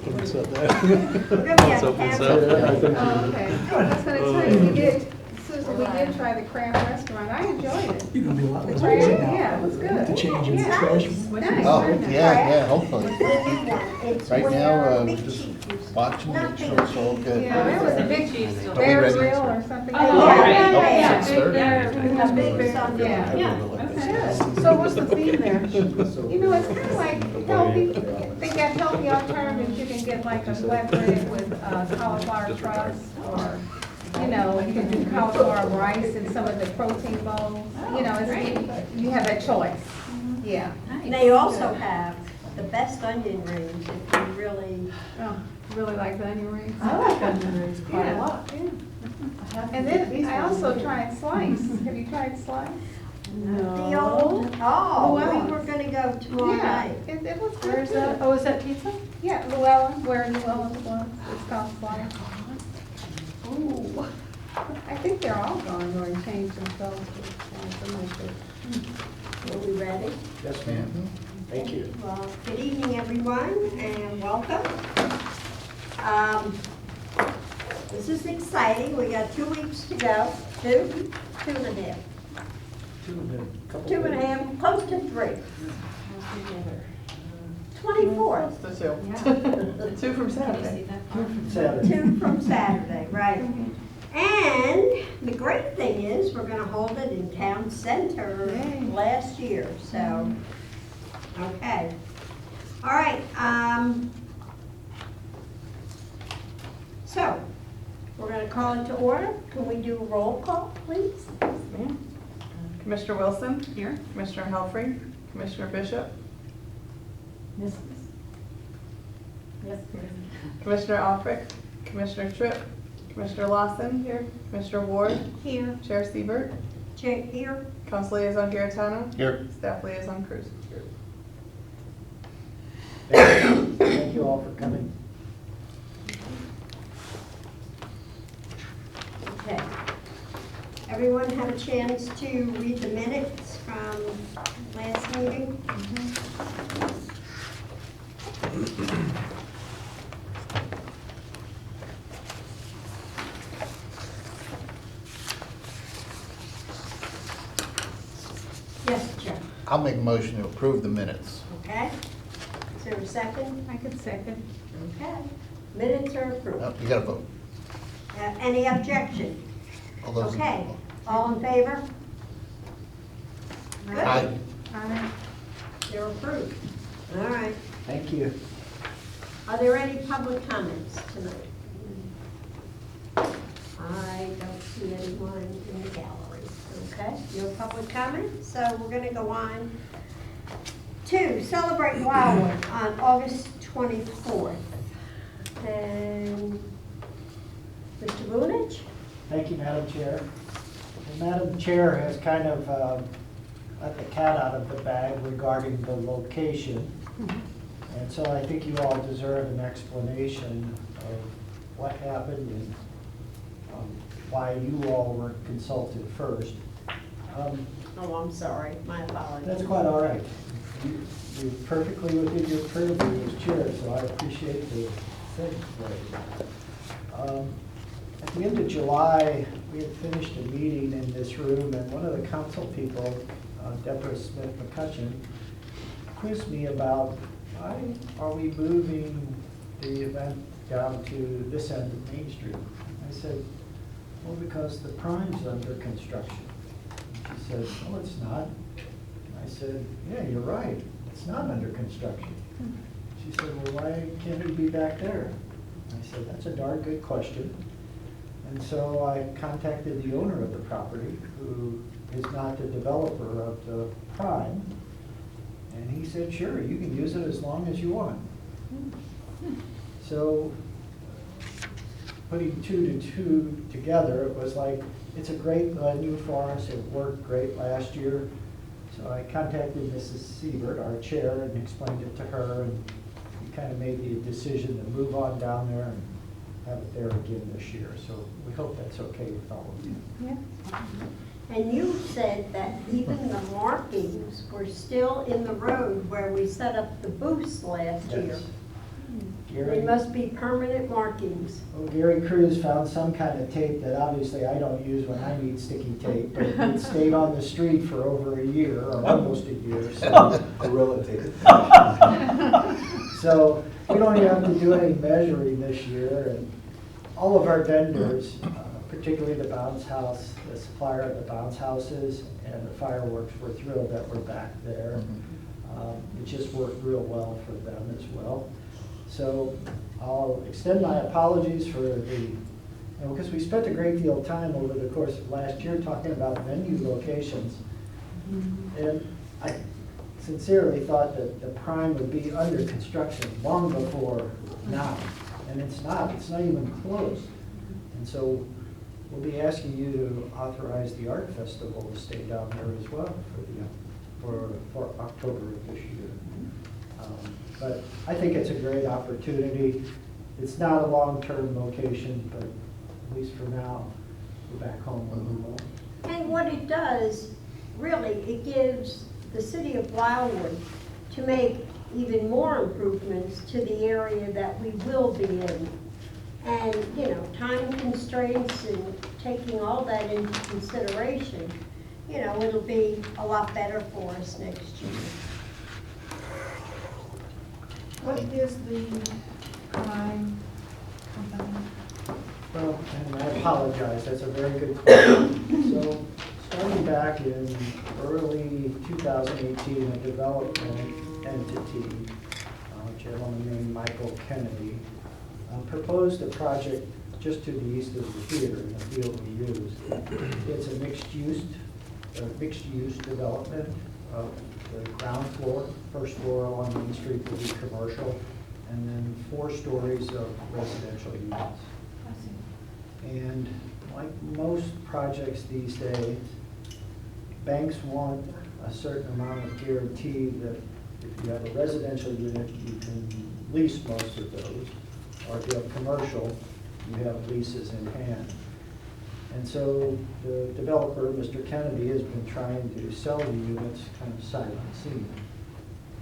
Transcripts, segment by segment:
Someone said that. We're gonna be Let's on open this campus. up. Oh, okay. I was gonna tell you, Susan, we did try the craft restaurant. I enjoyed it. You're gonna be a lot The less craft, busy now. yeah, it was good. To change in the Yeah. trash. Nice. Oh, Very nice. yeah, hopefully. The new one. It's Right where now, we're Big just Chief used to be. watching Not it, Big so it's all Chief. good. Yeah, there was a big Are we bear ready? grill or something. Oh, Yeah, yeah, Oh, yeah. 6:30? A big Sunday. Yeah. Yeah. So what's the theme there? You know, it's kind of like healthy, they got healthy alternatives. You can get like a flatbread with cauliflower crust, or, you know, you can do cauliflower rice in some of the protein bowls. You know, it's, you have that choice. Yeah. And they also have the best onion rings if you really. Oh, really like the onion rings? I like onion rings quite a Yeah. lot. And then I also tried slice. Have you tried slice? The old, oh, we were gonna go tomorrow Yeah, night. it was good. Where's too. that? Oh, is that pizza? Yeah, Llewellyn, where Llewellyn was, it's called Slice. Ooh. I think they're all gone or changed themselves to something like this. Are we ready? Yes, ma'am. Thank you. Well, good evening, everyone, and welcome. This is exciting. We got 2 weeks to go. Two and a half. 2.5, close to 3. 24th. Two from Saturday. Saturday. 2 from Saturday, right. And the great thing is, we're gonna hold it in town center Yay. last year, so, okay. All right, so, we're gonna call it to order. Can we do a roll call, please? Commissioner Wilson, Here? Commissioner Helfrey, Commissioner Bishop, Yes. Commissioner Alfrick, Commissioner Tripp, Commissioner Lawson, here, Commissioner Ward, Here. Chair Siebert, Chair here. Council Liaison Garitano, Here. Staff Liaison Cruz. Thank you all for coming. Okay. Everyone have a chance to read the minutes from last meeting? Yes, Chair. I'll make a motion to approve the minutes. Okay. Is there a second? I could second. Okay. Minutes are approved. Oh, you gotta vote. Any objection? All those in- Okay. All in favor? Good. Aye. Aye. They're approved. All right. Thank you. Are there any public comments tonight? I don't see anyone in the gallery. Okay, no public comment, so we're gonna go on to celebrate Wildwood on August 24th. And Mr. Boonich? Thank you, Madam Chair. The Madam Chair has kind of let the cat out of the bag regarding the location. And so I think you all deserve an explanation of what happened and why you all were consulted first. Oh, I'm sorry, my apologies. That's quite all right. You're perfectly within your purview as chair, so I appreciate the thing. At the end of July, we had finished a meeting in this room, and one of the council people, Deborah Smith-McCutcheon, quizzed me about why are we moving the event down to this end of Main Street. I said, well, because the Prime's under construction. She said, no, it's not. I said, yeah, you're right. It's not under construction. She said, well, why can't we be back there? I said, that's a darn good question. And so I contacted the owner of the property, who is not the developer of the Prime. And he said, sure, you can use it as long as you want. So putting 2 to 2 together, it was like, it's a great venue for us. It worked great last year. So I contacted Mrs. Siebert, our chair, and explained it to her, and we kind of made the decision to move on down there and have it there again this year. So we hope that's okay with all of you. Yeah. And you said that even the markings were still in the road where we set up the booths last year. Yes. They Gary, must be permanent markings. well, Gary Cruz found some kind of tape that obviously I don't use when I need sticky tape, but it stayed on the street for over a year, or almost a year, so. Gorilla tape. So we don't even have to do any measuring this year, and all of our vendors, particularly the bounce house, the supplier of the bounce houses and the fireworks, were thrilled that we're back there. It just worked real well for them as well. So I'll extend my apologies for because we spent a great deal of time over the course of last year talking about venue locations. And I sincerely thought that the Prime would be under construction long before now. And it's not even close. And so we'll be asking you to authorize the art festival to stay down there as well for October of this year. But I think it's a great opportunity. It's not a long-term location, but at least for now, we're back home where we belong. And what it does, really, it gives the city of Wildwood to make even more improvements to the area that we will be in. And, you know, time constraints and taking all that into consideration, you know, it'll be a lot better for us next year. What is the Prime company? Well, and I apologize, that's a very good question. So, starting back in early 2018, a development entity, a gentleman named Michael Kennedy, proposed a project just to the east of the theater in the field we used. It's a mixed-use development. The ground floor, first floor along Main Street will be commercial, and then 4 stories of residential units. And like most projects these days, banks want a certain amount of guarantee that if you have a residential unit, you can lease most of those. Or if you have commercial, you have leases in hand. And so the developer, Mr. Kennedy, has been trying to sell the units kind of sight unseen.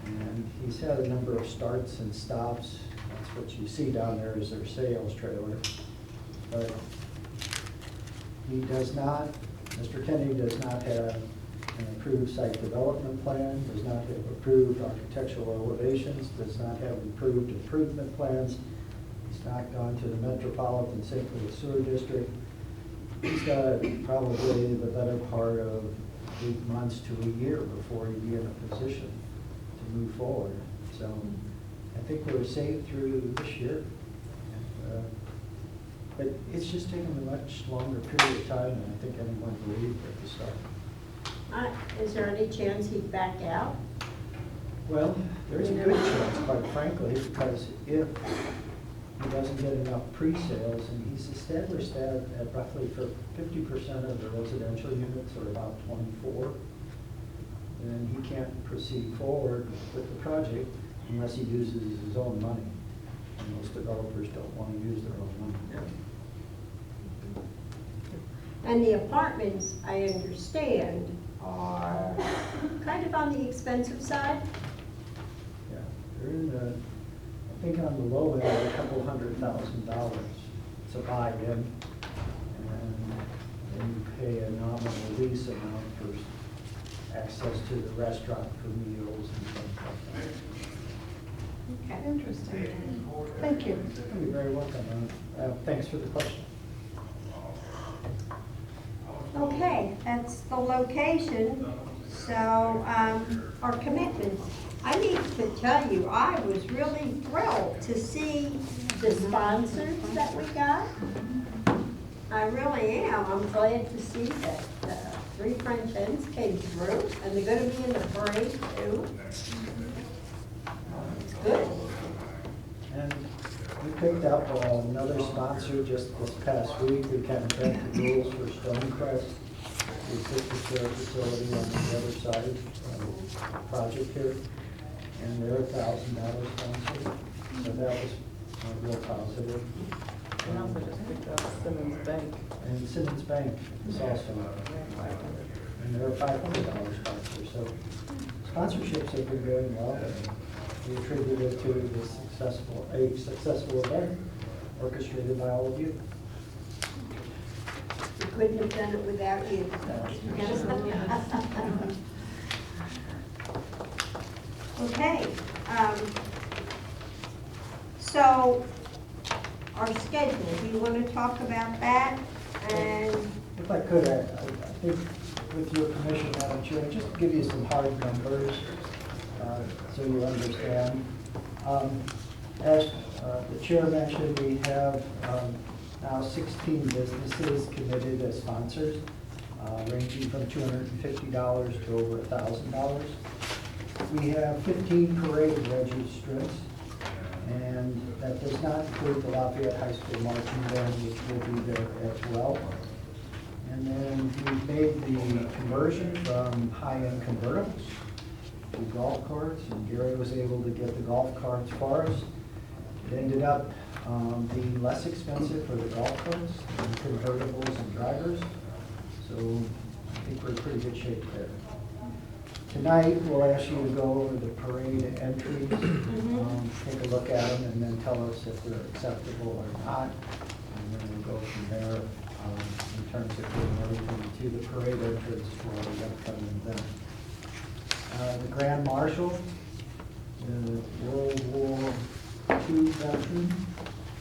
And he's had a number of starts and stops. That's what you see down there is their sales trailer. But he does not, Mr. Kennedy does not have an approved site development plan, does not have approved architectural elevations, does not have approved improvement plans. He's not gone to the Metropolitan St. Louis Sewer District. He's got probably the better part of 8 months to a year before he'd be in a position to move forward. So I think we're safe through this year. But it's just taken a much longer period of time than I think anyone believed at the start. Is there any chance he'd back out? Well, there's a good chance, quite frankly, because if he doesn't get enough pre-sales, and he's established that at roughly for 50% of the residential units, or about 24, then he can't proceed forward with the project unless he uses his own money. And most developers don't want to use their own money. And the apartments, I understand, are kind of on the expensive side. Yeah, they're in the, I think on the low end, a couple $100,000. It's a buy-in, and then you pay a nominal lease amount for access to the restaurant for meals and things like that. Okay. Interesting. Thank you. You're very welcome. Thanks for the question. Okay, that's the location. So, our commitments. I need to tell you, I was really thrilled to see the sponsors that we got. I really am. I'm glad to see that 3 French hens came through, and they're gonna be in the parade too. It's good. And we picked up another sponsor just this past week. We kind of bent the rules for Stonecrest, the assisted care facility on the other side of the project here. And they're $1,000 sponsor. So that was real positive. And also just picked up Simmons Bank. And Simmons Bank is also, and they're a $500 sponsor. So sponsorships have been going well. We attribute it to the successful event orchestrated by all of you. We couldn't have done it without you. Okay, so our schedule, do you want to talk about that? And, If I could, I think with your permission, Madam Chair, just to give you some hard numbers so you understand. As the chair mentioned, we have now 16 businesses committed as sponsors, ranging from $250 to over $1,000. We have 15 parade registrants, and that does not include the Lafayette High School marching band, which will be there as well. And then we've made the conversion from high-end convertibles to golf carts, and Gary was able to get the golf carts for us. It ended up being less expensive for the golf carts and convertibles and drivers, so I think we're in pretty good shape there. Tonight, we'll ask you to go over the parade entries, take a look at them, and then tell us if they're acceptable or not. And then we'll go from there in terms of getting everything to the parade entrance for the upcoming event. The Grand Marshal, the World War II veteran,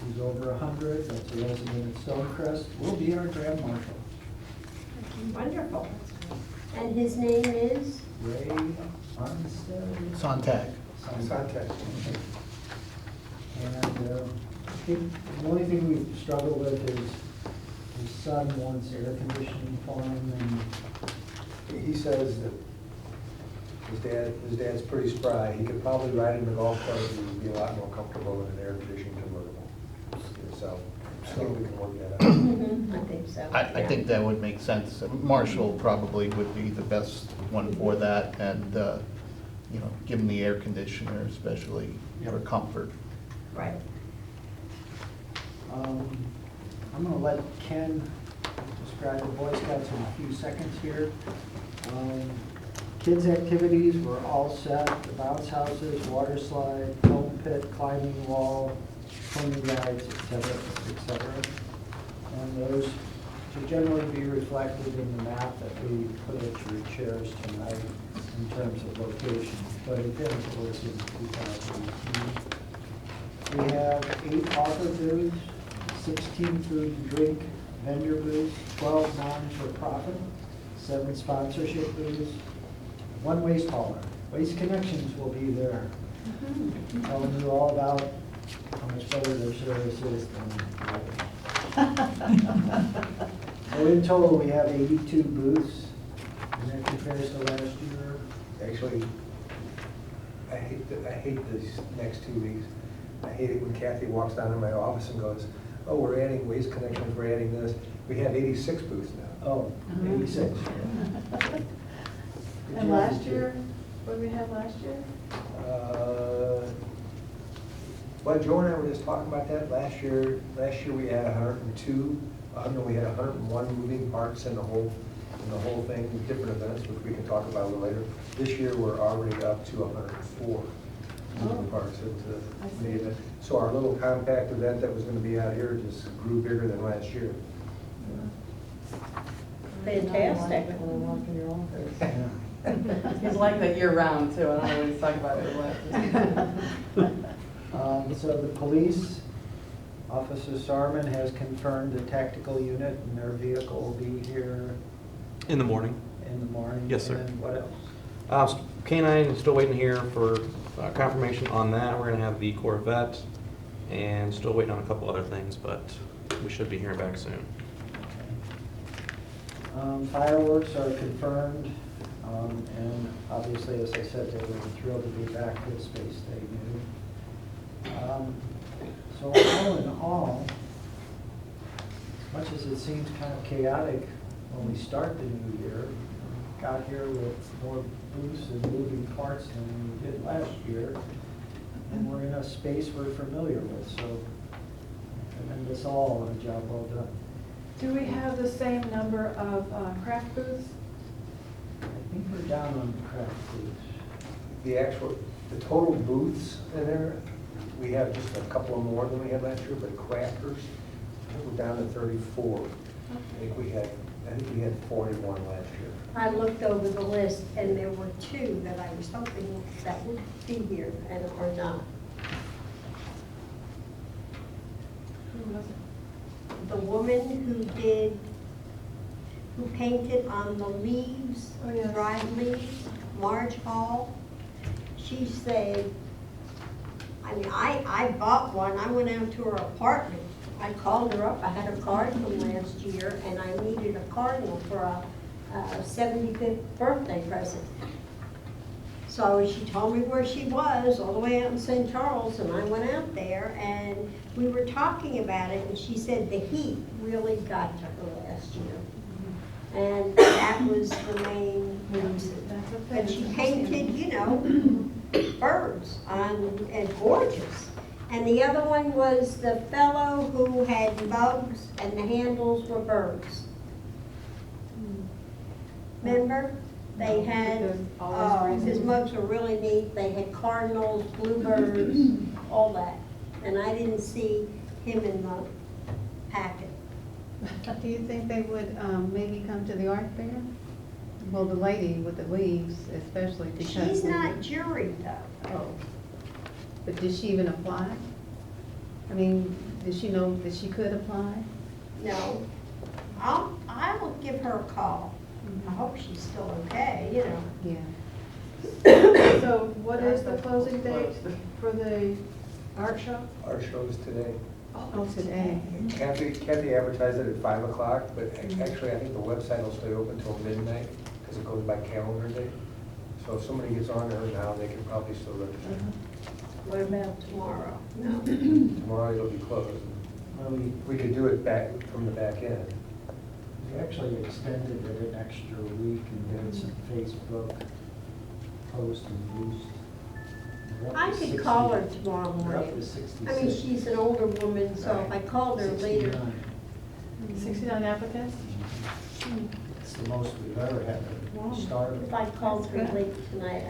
who's over 100, that's a resident of Stonecrest, will be our Grand Marshal. wonderful. And his name is? Ray Armstead. Sontag. Sontag. And I think the only thing we struggle with is his son wants air conditioning for him, and He says that his dad's pretty spry. He could probably ride in the golf cart and he'd be a lot more comfortable in an air-conditioned convertible. So I think we can work that out. I think so. I think that would make sense. Marshall probably would be the best one for that, and, you know, give him the air conditioner, especially for comfort. Right. I'm gonna let Ken describe the Boy Scouts in a few seconds here. Kids' activities were all set, the bounce houses, water slide, foam pit, climbing wall, pony rides, et cetera. And those should generally be reflected in the map that we put at your chairs tonight in terms of location, but again, it was in 2018. We have 8 author booths, 16 food and drink vendor booths, 12 non-for-profit, 7 sponsorship booths, 1 waste hauler. Waste Connections will be there, telling you all about how much better their service is than So in total, we have 82 booths, and that compares to last year. Actually, I hate these next 2 weeks. I hate it when Kathy walks down to my office and goes, oh, we're adding Waste Connections, we're adding this. We have 86 booths now. Oh, 86. And last year, what did we have last year? Well, Joe and I were just talking about that. Last year we had 102. No, we had 101 moving parts in the whole thing, with different events, which we can talk about a little later. This year we're already up to 104 moving parts at the event. So our little compact event that was going to be out here just grew bigger than last year. Fantastic. He's like that year round too. I don't know what he's talking about. So the police, Officer Sarman has confirmed the tactical unit and their vehicle will be here In the morning. in the morning. Yes, sir. And what else? K-9 is still waiting here for confirmation on that. We're gonna have the Corvette and still waiting on a couple other things, but we should be hearing back soon. Fireworks are confirmed, and obviously, as I said, they were thrilled to be back with Space Day New. So all in all, as much as it seems kind of chaotic when we start the new year, we got here with more booths and moving parts than we did last year, and we're in a space we're familiar with, so tremendous all on a job well done. Do we have the same number of craft booths? I think we're down on the craft booths. The total booths in there, we have just a couple of more than we had last year, but crackers, we're down to 34. I think we had 41 last year. I looked over the list and there were 2 that I was hoping that would be here and are not. Who was it? The woman who painted on the leaves, Oh, yes. dried leaves, Marshal, she said, I mean, I bought one, I went out to her apartment. I called her up, I had a card from last year, and I needed a cardinal for a 75th birthday present. So she told me where she was, all the way out in St. Charles, and I went out there, and we were talking about it, and she said the heat really got to her last year. And that was the main reason. But she painted, you know, birds and gorgeous. And the other one was the fellow who had mugs and the handles were birds. Remember? They had, his mugs were really neat. They had cardinals, bluebirds, all that. And I didn't see him in the packet. Do you think they would maybe come to the art fair? Well, the lady with the leaves especially because. She's not juried though. Oh. But did she even apply? I mean, did she know that she could apply? No. I will give her a call. I hope she's still okay, you know. Yeah. So what is the closing date for the art show? Our show is today. Oh, today. Kathy advertised it at 5 o'clock, but actually I think the website will stay open till midnight because it goes by calendar day. So if somebody gets on there now, they can probably still register. What about tomorrow? No. Tomorrow it'll be closed. We could do it back from the back end. We actually extended it an extra week and did some Facebook post and boost. We're up I to could 60 call her tomorrow We're up to morning. 66. I mean, she's an older woman, so if I called her later. 69. 69 applicants? It's the most we've ever had to start. If I called her That's good. late tonight,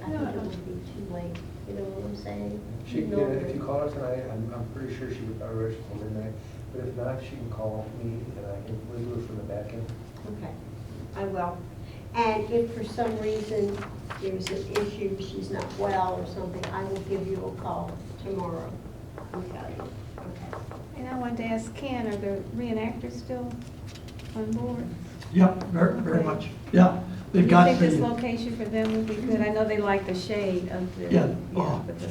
I think it would be too late. You know what I'm saying? If you call her tonight, I'm pretty sure she would probably register till midnight. But if not, she can call me and we'll do it from the back end. Okay, I will. And if for some reason there's an issue, she's not well or something, I will give you a call tomorrow and tell you. Okay. And I wanted to ask Ken, are the reenactors still on board? Yeah, very much. Yeah, Do they've you got think this the, location for them would be good? I know they like the shade of the. Yeah, oh. But the,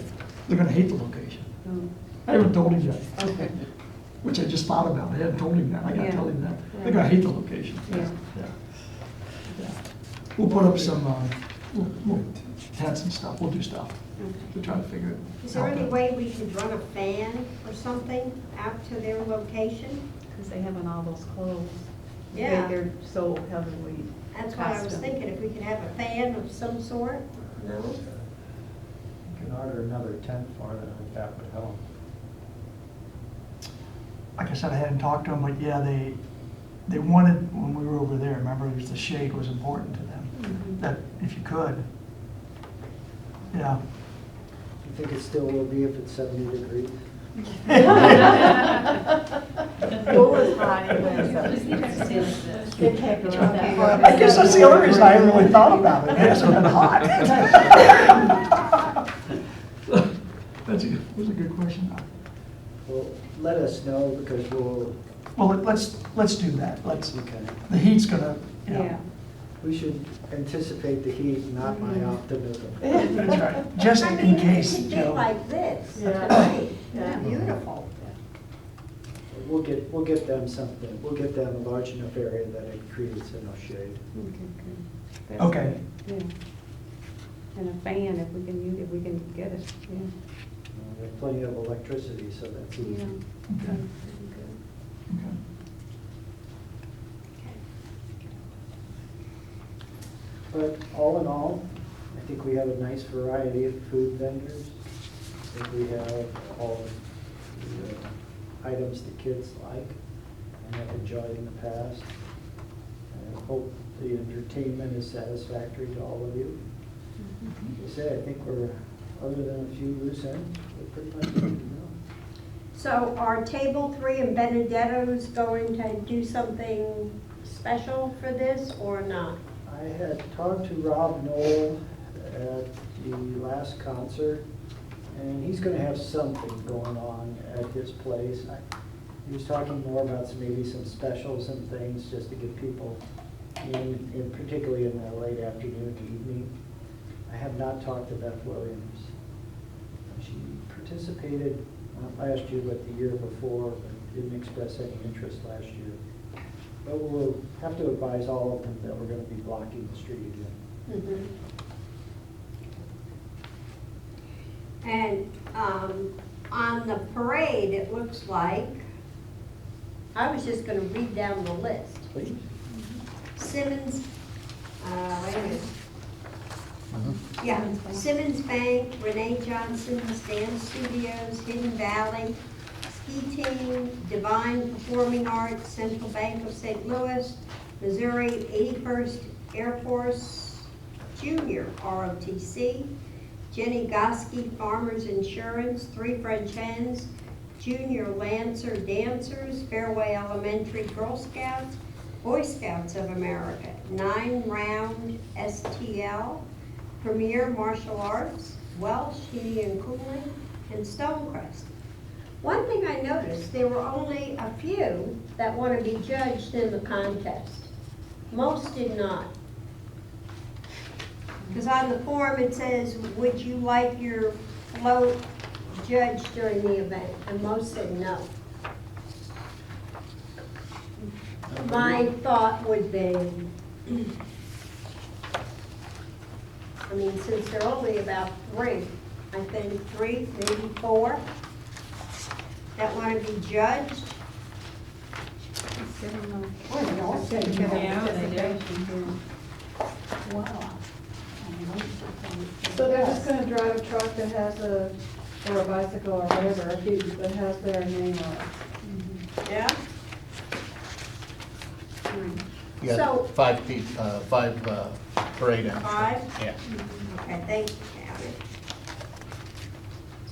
they're gonna hate the location. oh, I haven't told him yet, okay, which I just thought about. I hadn't told him that. I gotta Yeah. tell him that. They're gonna hate the location. Yeah. Yeah. We'll put up some, we'll tents and stuff. We'll do stuff okay. to try to figure it out. Is there any way we could run a fan or something out to their location? Because they have on all those clothes. Yeah. They're so heavily. That's what I was costumed. thinking, if we could have a fan of some sort, no? You can order another tent for them if that would help. Like I said, I hadn't talked to them, but yeah, they wanted, when we were over there, remember, it was the shade was important to them. Mhm. That if you could, yeah. You think it still will be if it's 70 degrees? Pool is hot anyway, so. It can't be that hot. I guess that's the only reason I haven't really thought about it. It hasn't been hot. That's a good question. Well, let us know because we'll, Well, let's do that. okay. The heat's gonna, you know, Yeah. We should anticipate the heat, not my optimism. that's right. Just I in mean, case, it could be Joe. like this Yeah. tonight, Yeah. beautiful. We'll get them something. We'll get them a large enough area that it creates enough shade. Okay, good. That's Okay. good, yeah. And a fan if we can use, if we can get it, yeah. We have plenty of electricity, so that's Yeah. easy. Okay. Good. Okay. But all in all, I think we have a nice variety of food vendors. I think we have all the items the kids like and have enjoyed in the past. I hope the entertainment is satisfactory to all of you. Like I say, I think we're, other than a few loose ends, we're pretty much good to go. So are Table 3 and Benedetto's going to do something special for this or not? I had talked to Rob Knoll at the last concert, and he's gonna have something going on at his place. He was talking more about maybe some specials and things, just to get people in particularly in the late afternoon, evening. I have not talked to Beth Williams. She participated, not last year, but the year before, but didn't express any interest last year. But we'll have to advise all of them that we're gonna be blocking the street again. Mhm. And on the parade, it looks like, I was just gonna read down the list. Please. Simmons, wait a minute. Mhm. Yeah, Simmons Bank, Renee Johnson's Dance Studios, Hidden Valley, Ski Team, Divine Performing Arts, Central Bank of St. Louis, Missouri 81st Air Force Junior ROTC, Jenny Goski Farmers Insurance, Three French Hens, Junior Lancer Dancers, Fairway Elementary Girl Scouts, Boy Scouts of America, 9 Round STL, Premier Martial Arts, Welsh Heating and Cooling, and Stonecrest. One thing I noticed, there were only a few that want to be judged in the contest. Most did not. Because on the form it says, would you like your float judged during the event? And most said no. My thought would be, I mean, since there are only about 3, I think 3, maybe 4, that want to be judged. Well, they all said you could have participation. Wow. So they're just gonna drive a truck that has or a bicycle or whatever, that has their name on it. Yeah? You got So- 5 parade entries. 5? Yeah. Okay, thank you, Karen.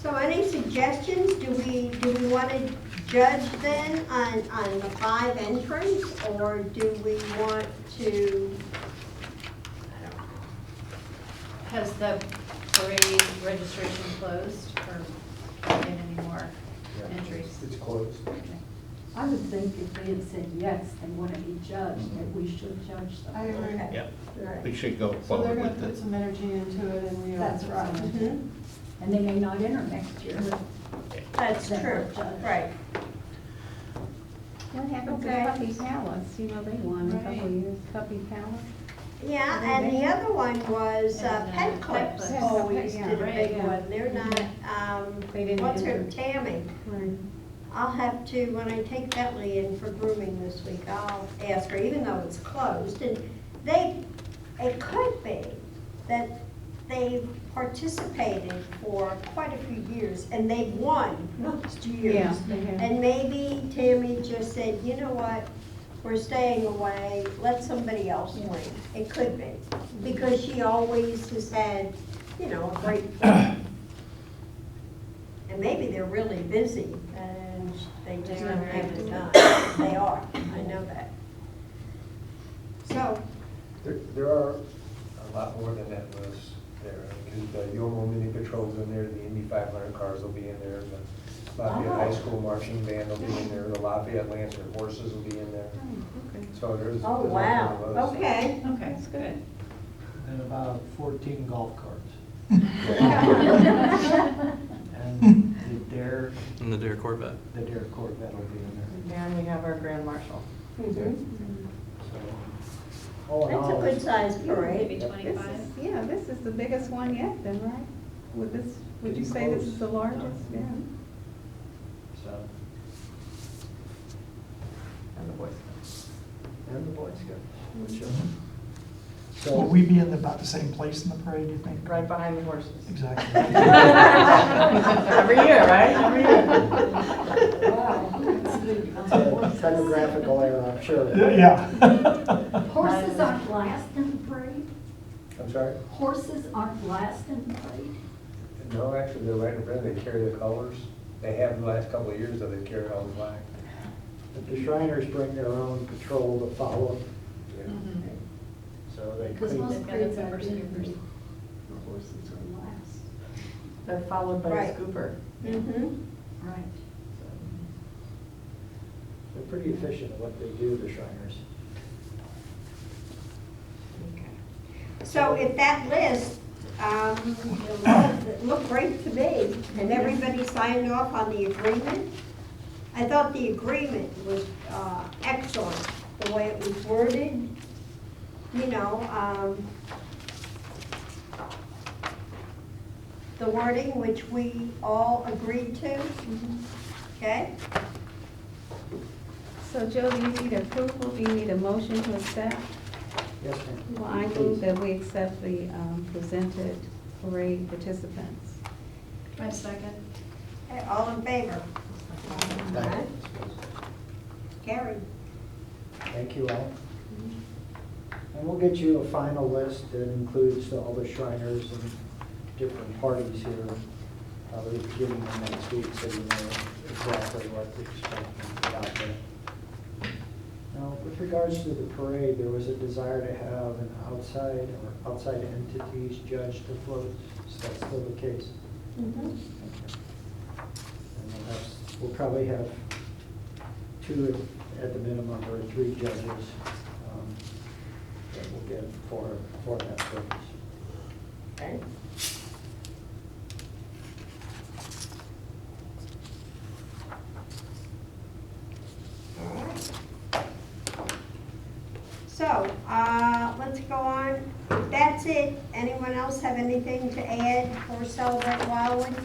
So any suggestions? Do we want to judge then on the 5 entries? Or do we want to, Has the parade registration closed or not in any more entries? It's closed. I would think if they had said yes, they want to be judged, that we should judge them. I agree. okay. Yeah, Right. we should go So they're forward gonna with put it. some energy into it and we. That's right. Mhm. And they may not enter next year. That's That true, we're judged. right. What happened to Okay. Puppy Palace? You know, they won a couple of years, Puppy Palace. Yeah, and the other one was And, Pet Clips, Pet Clips. always Yeah, did a right, big yeah. one. They're not, They didn't what's her, enter. Tammy? Right. I'll have to, when I take Bentley in for grooming this week, I'll ask her, even though it's closed. And it could be that they've participated for quite a few years and they've won those 2 years. Yeah, they have. And maybe Tammy just said, you know what, we're staying away, let somebody else win. It could be, because she always has had, you know, a great plan. And maybe they're really busy and they just don't have the time. They are, I know that. So, There are a lot more than that list there, because the Yomo Mini Patrol's in there, the Indy 500 cars will be in there, the Lafayette High School Marching Band will be in there, the Lafayette Lancer Horses will be in there. So there's. oh, there's a wow, lot of those. okay. Okay, that's good. And about 14 golf carts. Yeah. And the Dare And the Dare Corvette. Corvette will be in there. And we have our Grand Marshal. Mhm. So, all in That's all, a good sized parade. Maybe This 25? is, yeah, this is the biggest one yet then, right? Would you say this is the largest? Yeah. So, And the Boy Scouts. and the Boy Scouts. which, Will So, we be in about the same place in the parade, you think? Right behind the horses. Exactly. Every year, right? Every year. Wow. it's a typographical error, I'm sure. Yeah. Horses aren't last in the parade? I'm sorry? Horses aren't last in the parade? No, actually, they're right in front, they carry the colors. They have the last couple of years, though, they've carried all the flag. But the Shriners bring their own patrol to follow, Yeah. Mhm. so they Because clean most it. parades They've got are the in, scoopers. the horses are last. They're followed by a Right. scooper. Mm-hmm. Right. They're pretty efficient at what they do, the Shriners. So if that list, it looked great to me, and everybody signed off on the agreement. I thought the agreement was excellent, the way it was worded, you know, the wording which we all agreed to, okay? So Joe, do you need approval? Do you need a motion to accept? Yes, ma'am. Well, I move that we accept the presented parade participants. My second. Okay, all in favor? Aye. Carried. Thank you all. And we'll get you a final list that includes all the Shriners and different parties here, probably beginning of next week, so you know exactly what to expect and out there. Now, with regards to the parade, there was a desire to have an outside entities judge the floats. Is that still the case? Mhm. Okay. And we'll probably have 2 at the minimum, or 3 judges that we'll get for that purpose. Okay. All right. So, let's go on. If that's it, anyone else have anything to add for Celebrate Wildwood?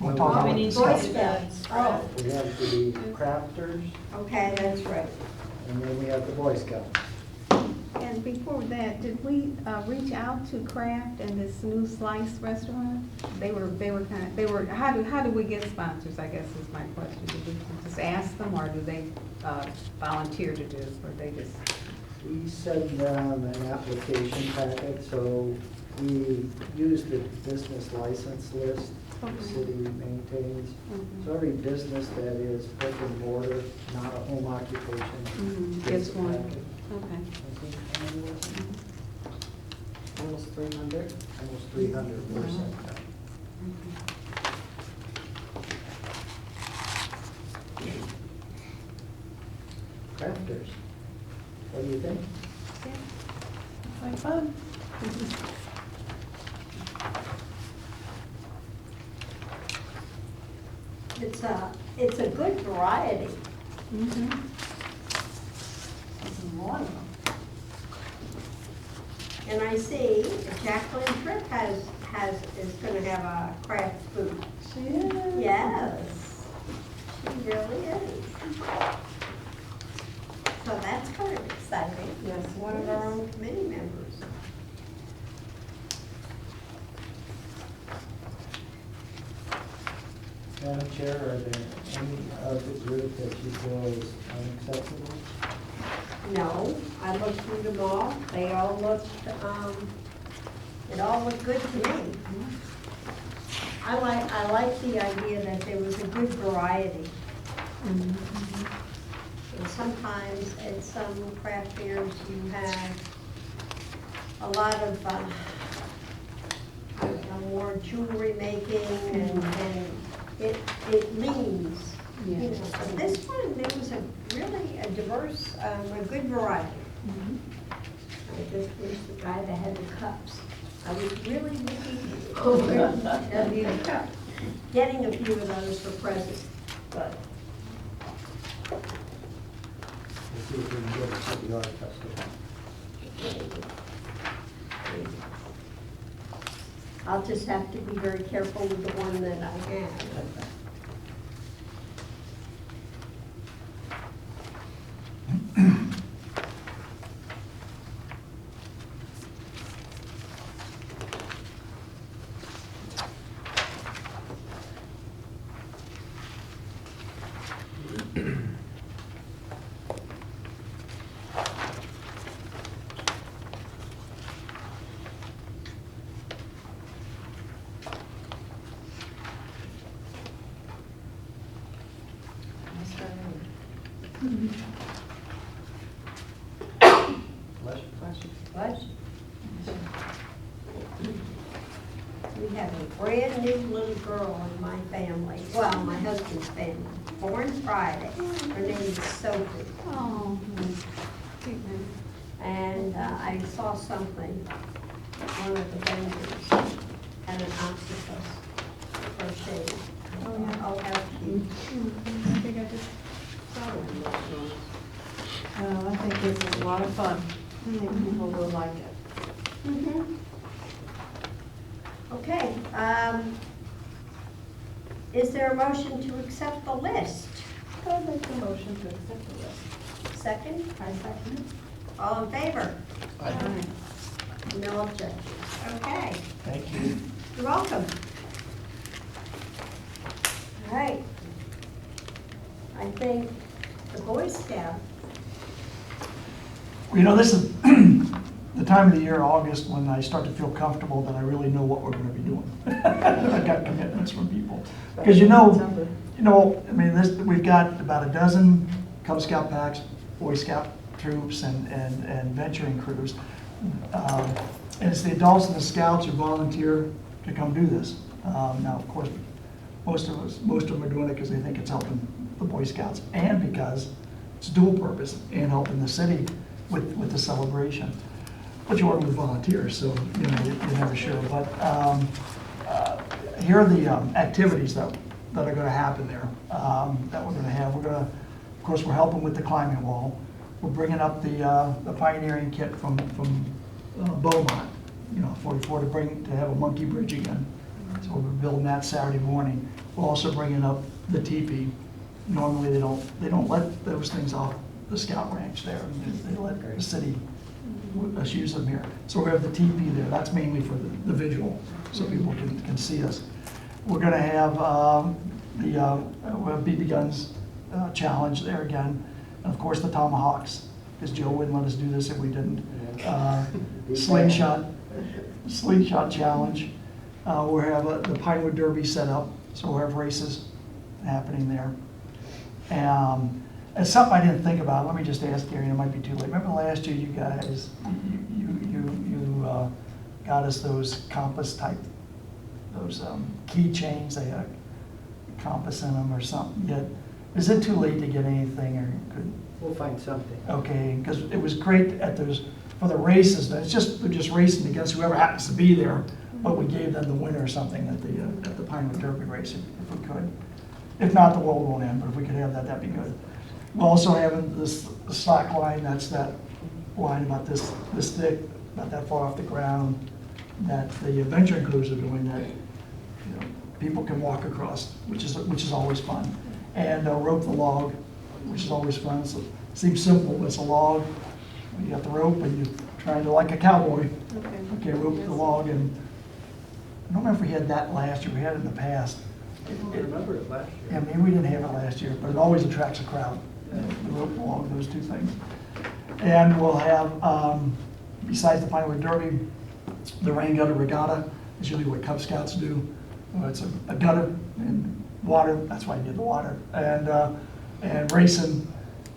We'll talk about We it. need Boy to do Scouts. the Oh, We have the crafters, okay, that's right. and then we have the Boy Scouts. And before that, did we reach out to Kraft and this new Slice restaurant? They were, how do we get sponsors, I guess is my question. Do we just ask them, or do they volunteer to do it, or they just? We send them an application packet, so we use the business license list the Okay. city maintains. Mhm. So every business that is brick and mortar, not a home occupation. Mhm, gets gets a one. packet. Okay. I think, how many was it? Almost 300. Almost 300 were sent out. Crafters, what do you think? It's like fun. It's a good variety. Mhm. There's a lot of them. And I see Jacqueline Tripp is gonna have a craft booth. She is. Yes, she really is. So that's kind of exciting. Yes, One of our own committee members. Madam Chair, are there any of the group that you feel is unacceptable? No, I looked through them all. They all looked, it all looked good to me. I like the idea that there was a good variety. And sometimes at some craft fairs, you have a lot of, I don't know, more jewelry making and it leans. You know, but this one, there was really a diverse, a good variety. I just wish the guy that had the cups, I was really looking forward to getting a few of those for presents, but Let's see if we can get it to the art festival. I'll just have to be very careful with the one that I have. Bless you. We have a brand new little girl in my family, well, my husband's family, born Friday. Her name is Sophie. Oh. And I saw something, one of the vendors had an octopus crocheted. Oh, yeah. Oh, how cute. I think I just saw it. Oh, I think this is a lot of fun. I think people will like it. Mhm. Okay, is there a motion to accept the list? I'll make the motion to accept the list. Second? I second it. All in favor? I- No objections. Okay, Thank you. you're welcome. All right. I think the Boy Scout, You know, this is the time of the year, August, when I start to feel comfortable that I really know what we're gonna be doing. I've got commitments from people. Because you know, I mean, we've got about a dozen Cub Scout packs, Boy Scout troops, and venturing crews. And it's the adults and the scouts who volunteer to come do this. Now, of course, most of them are doing it because they think it's helping the Boy Scouts, and because it's dual purpose and helping the city with the celebration. But you're working with volunteers, so you know you're never sure. But here are the activities that are going to happen there. That we're going to have. Of course, we're helping with the climbing wall. We're bringing up the pioneering kit from Beaumont, 44 to have a monkey bridge again. So we're building that Saturday morning. We're also bringing up the teepee. Normally they don't let those things off the scout ranch there. They let the city us use them here. So we have the teepee there. That's mainly for the visual, so people can see us. We're going to have we'll have BB guns challenge there again, and of course the tomahawks, because Joe wouldn't let us do this if we didn't. Slingshot challenge. We'll have the Pinewood Derby set up, so we'll have races happening there. And something I didn't think about, let me just ask Gary, it might be too late. Remember last year you guys, you got us those compass type, those keychains, they had a compass in them or something. Yet, is it too late to get anything, or could? We'll find something. Okay, because it was great at those, for the races, they're just racing against whoever happens to be there, but we gave them the winner or something at the Pinewood Derby race if we could. If not, the world won't end, but if we could have that, that'd be good. We're also having the slack line, that's that line about this thick, about that far off the ground, that the adventuring crews are doing that, people can walk across, which is always fun. And rope the log, which is always fun. So it seems simple, but it's a log. You got the rope and you're trying to, like a cowboy. Okay, rope the log, and I don't remember if we had that last year. We had it in the past. I don't remember it last year. Yeah, maybe we didn't have it last year, but it always attracts a crowd. The rope along, those two things. And we'll have, besides the Pinewood Derby, the rain gutter regatta is usually what Cub Scouts do. It's a gutter and water, that's why I did the water. And racing,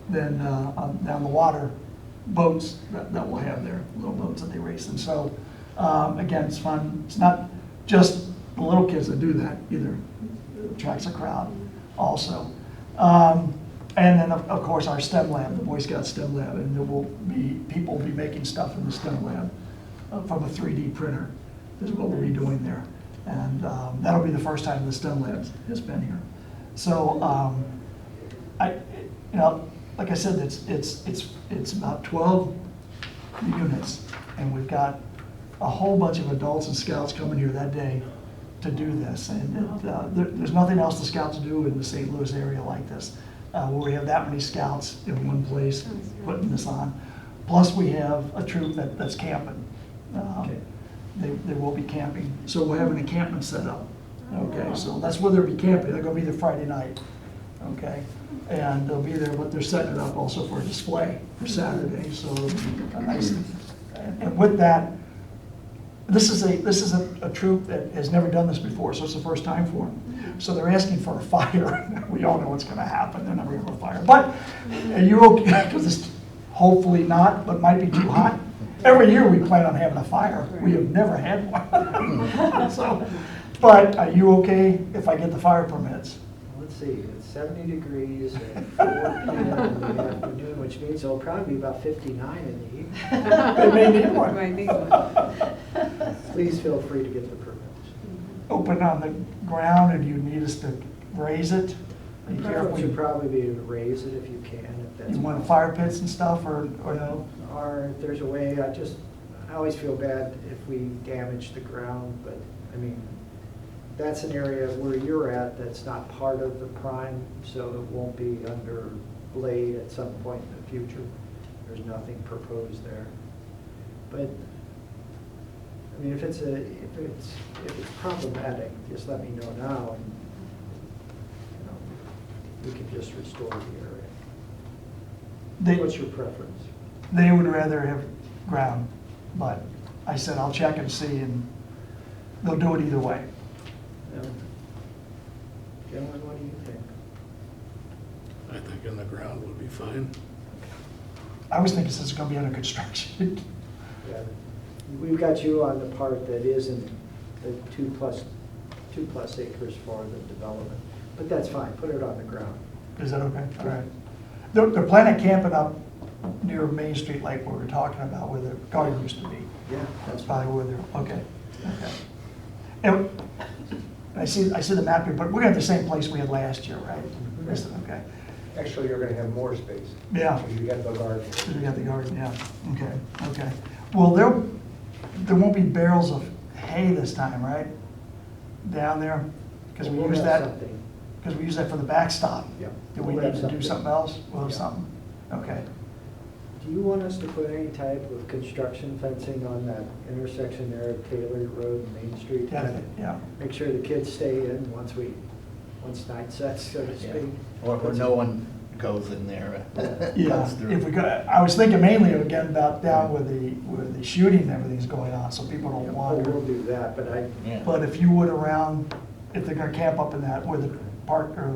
then down the water, boats that we'll have there, little boats that they race in. So again, it's fun. It's not just the little kids that do that either. It attracts a crowd also. And then of course our STEM lab, the Boy Scout STEM lab, and there will be, people will be making stuff in the STEM lab from a 3D printer is what we'll be doing there. And that'll be the first time the STEM lab has been here. So like I said, it's about 12 units, and we've got a whole bunch of adults and scouts coming here that day to do this. And there's nothing else the scouts do in the St. Louis area like this, where we have that many scouts in one place putting this on. Plus we have a troop that's camping. They will be camping. So we're having a encampment set up. Okay, so that's where they'll be camping. They're gonna be there Friday night. Okay, and they'll be there, but they're setting it up also for a display for Saturday. So it'll be nice. And with that, this is a troop that has never done this before, so it's the first time for them. So they're asking for a fire. We all know what's going to happen. They're never going to fire. But you're okay, because it's hopefully not, but might be too hot. Every year we plan on having a fire. We have never had one. So, but are you okay if I get the fire permits? Let's see, it's 70 degrees at 4 p.m. in the afternoon, which means it'll probably be about 59 in the evening. They may need one. Might need one. Please feel free to get the permits. Open on the ground, and you need us to raise it? Be The careful. preference would probably be to raise it if you can, if that's You want possible. fire pits and stuff, or No, or if there's a way, I always feel bad if we damage the ground, but, I mean, that's an area where you're at that's not part of the prime, so it won't be under blade at some point in the future. There's nothing proposed there. But, I mean, if it's problematic, just let me know now, and, you know, we can just restore the area. they, What's your preference? they would rather have ground, but I said I'll check and see, and they'll do it either way. Gentlemen, what do you think? I think in the ground would be fine. I was thinking since it's gonna be under construction. Yeah. We've got you on the part that isn't the two plus acres for the development, but that's fine, put it on the ground. Is that okay? All right. They're planning camping up near Main Street like we were talking about, where the garden used to be. Yeah. That's probably where they're, okay, okay. And I see the map here, but we're gonna have the same place we had last year, right? Mhm. Is it okay? Actually, you're gonna have more space. Yeah. So you got the garden. Because we got the garden, yeah, okay. Well, there won't be barrels of hay this time, right? Down there? Because we We'll use have that, something. because we use that for the backstop. Yeah. Do we We'll need have to do something else? We'll have Yeah. something, okay. Do you want us to put any type of construction fencing on that intersection there at Taylor Road and Main Street? Yeah, Make sure the kids stay in once night sets, so to speak. Or no one goes in there. yeah, Goes through. if we could, I was thinking mainly again about down where the shooting and everything's going on, so people don't Oh, wander. we'll do that, but Yeah. But if you would around, if they're gonna camp up in that, where the park or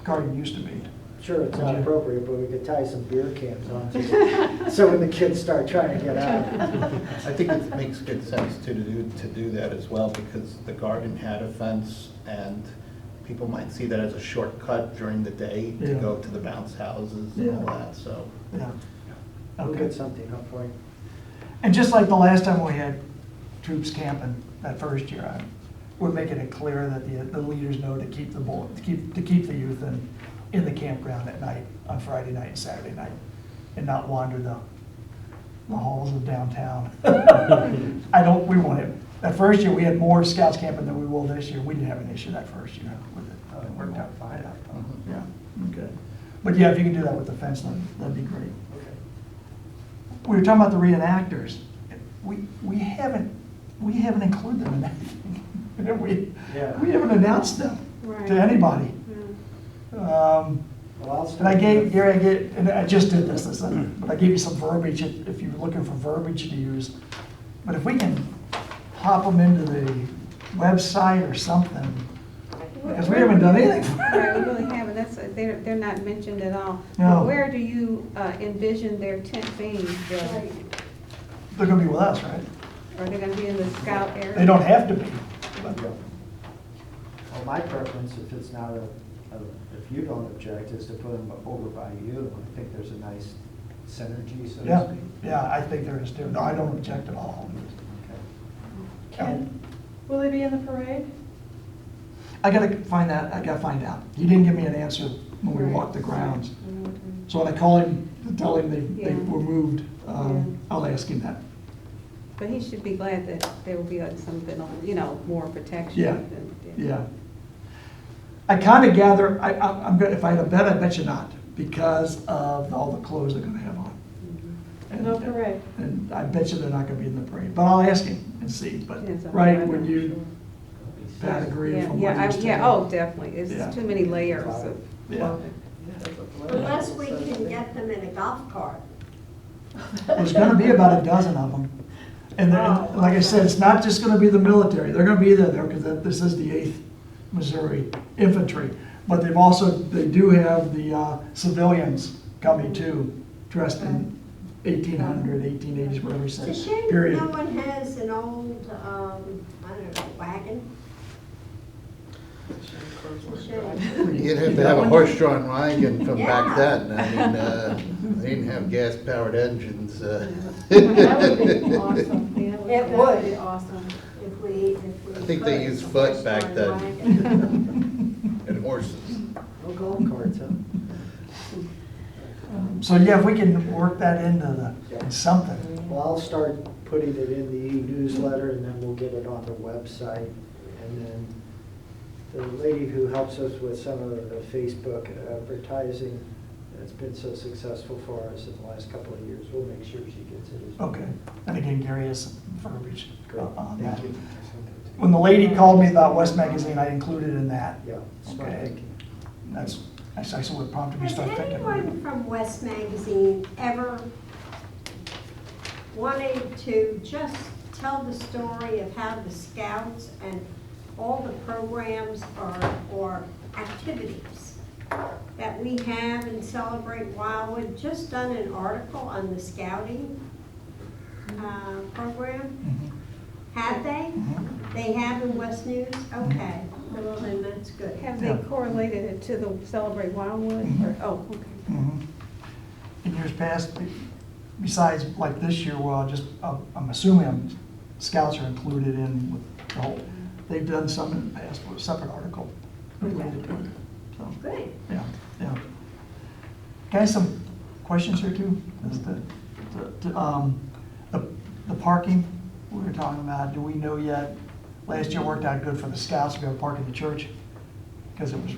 garden used to be. sure, it's not appropriate, but we could tie some beer cans on to it, so when the kids start trying to get out. I think it makes good sense to do that as well, because the garden had a fence, and people might see that as a shortcut during the day to Yeah. go to the bounce houses and all Yeah. that, so. Yeah. We'll Okay. get something up for you. And just like the last time we had troops camping, that first year, we're making it clear that the leaders know to keep the keep the youth in the campground at night, on Friday night and Saturday night, and not wander the halls of downtown. We won't have, that first year, we had more scouts camping than we will this year. We didn't have an issue that first year with it. It worked out fine. Yeah, okay. But yeah, if you can do that with the fence, that'd be great. Okay. We were talking about the reenactors. We haven't included them in anything. Yeah. We haven't announced them Right. to anybody. Well, I'll And I just did this, but I gave you some verbiage if you're looking for verbiage to use. But if we can pop them into the website or something, because we haven't done anything for Right, we it. really haven't, they're not mentioned at all. No. But where do you envision their tent being? They're gonna be with us, right? Are they gonna be in the scout area? They don't have to be. but- Well, my preference, if it's not if you don't object, is to put them over by you. I think there's a nice synergy, so to Yeah, speak. yeah, I think there is too. No, I don't object at all. Okay. Will they be in the parade? I gotta find out. He didn't give me an answer when we walked the grounds. So when I call him to tell him they Yeah. were moved, Yeah. I'll ask him that. But he should be glad that there will be something on, more protection. Yeah. than- Yeah. I kind of gather, I'm good, if I had a bet, I bet you not, because of all the clothes they're gonna have on. And- No parade. And I bet you they're not gonna be in the parade, but I'll ask him and see, but, Depends on right, the when weather, you, Pat agreed Yeah, from yeah, what he was telling yeah, me. oh, definitely, it's Yeah. too many layers of Yeah. clothing. Unless we can get them in a golf cart. There's gonna be about a dozen of them. And like I said, it's not just gonna be the military, they're gonna be there because this is the 8th Missouri Infantry. But they do have the civilians coming too, dressed in 1800, 1880s, whatever he It's a said. shame Period. no one has an old, I don't know, wagon. It's a shame. You'd have to have a horse-drawn wagon from back Yeah. then. I mean, they didn't have gas-powered engines. That would be awesome. Yeah, It that would. be awesome. If we I think they could, used a foot back horse-drawn then. wagon. And horses. No golf carts, huh? So yeah, if we can work that into something. Well, I'll start putting it in the e-newsletter, and then we'll get it on the website. And then the lady who helps us with some of the Facebook advertising, that's been so successful for us in the last couple of years, we'll make sure she gets it as well. Okay. And again, Gary has some verbiage Great, on that. thank you. When the lady called me about West Magazine, I included in that. Yeah, smart Okay. thinking. That's actually what prompted me to Has start thinking. anyone from West Magazine ever wanted to just tell the story of how the Scouts and all the programs or activities that we have and Celebrate Wildwood, just done an article on the Scouting program? Mhm. Have they? Mhm. They have in West News? Okay, well then that's good. Have they Yeah. correlated it to the Celebrate Wildwood? Or, oh, okay. Mhm. In years past, besides like this year, well, I'm assuming Scouts are included in with the whole, they've done some in the past, with a separate article related to it. So, Good. yeah, yeah. Guys, some questions here too? As the parking we were talking about, do we know yet? Last year worked out good for the Scouts to be able to park in the church because it was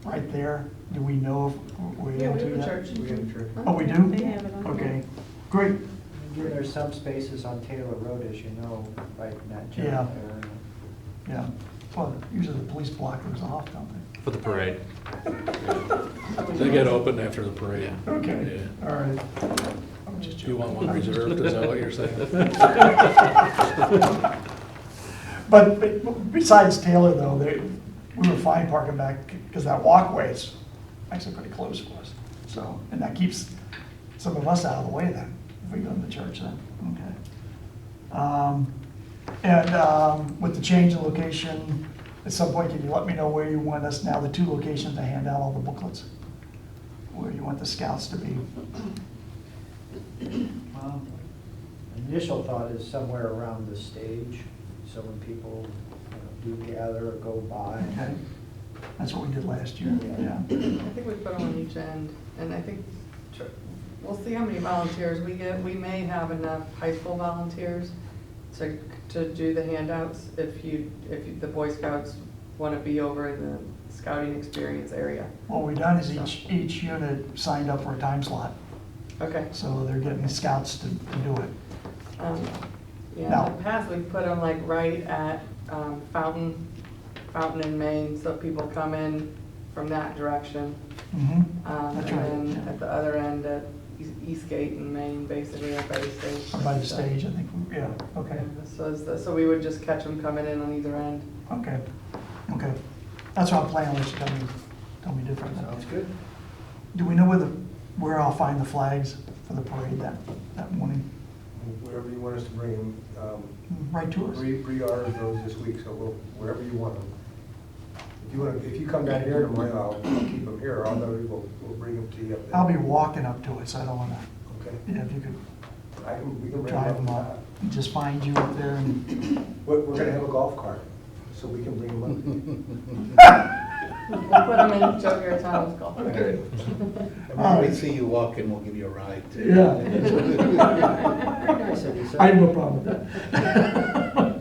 right there. Do we know if we're Yeah, able we to have a yet? church. We have a church. Oh, we do? They have it on. Okay, great. There's some spaces on Taylor Road, as you know, right in that Yeah. general area. Yeah. Well, usually the police block those off, don't they? For the parade. They get open after the parade. Okay, Yeah. all right. I'm just You joking. want one reserved, is that what you're saying? But besides Taylor though, we were fine parking back because that walkway is actually pretty close for us. So, and that keeps some of us out of the way then, if we go to the church then, okay. With the change in location, at some point, can you let me know where you want us now, the two locations to hand out all the booklets? Where you want the Scouts to be? Initial thought is somewhere around the stage, so when people do gather or go by. Okay, that's what we did last year, yeah. I think we put them on each end, and I think, we'll see how many volunteers we get. We may have enough high school volunteers to do the handouts if the Boy Scouts want to be over in the scouting experience area. What we've done is each unit signed up for a time slot, Okay. so they're getting the Scouts to do it. Yeah, Now- in the past, we've put them like right at Fountain and Main, so people come in from that direction. Mhm. And That's right, then yeah. at the other end at Eastgate and Main, basically, up by the stage. Or by the stage, I think, yeah, okay, So we would just catch them coming in on either end. okay, okay. That's what I'm planning, unless you tell me different. Sounds good. Do we know where I'll find the flags for the parade that morning? Wherever you want us to bring them, Right to us? Bree orders those this week, so wherever you want them. If you come down here tomorrow, I'll keep them here, or we'll bring them to you up there. I'll be walking up to it, so I don't wanna, Okay. yeah, if you could We can bring drive them them up. up, and just find you up there and, We're gonna have a golf cart, so we can bring them up. We'll put them in Joe Garitono's golf cart. Okay. And when we see you walking, we'll give you a ride too. yeah. Nice of you, sir. I have no problem with that.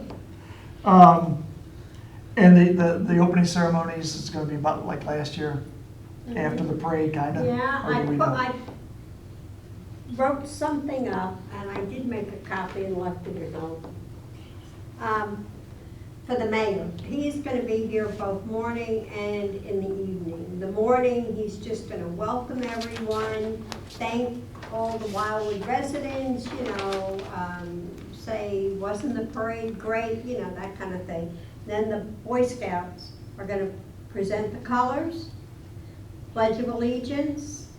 And the opening ceremonies is gonna be about like last year, after the parade, kinda? Yeah, Or do we know? I wrote something up, and I did make a copy and left it at home. For the mayor, he's gonna be here both morning and in the evening. The morning, he's just gonna welcome everyone, thank all the Wildwood residents, say, wasn't the parade great, that kind of thing. Then the Boy Scouts are gonna present the colors, Pledge of Allegiance,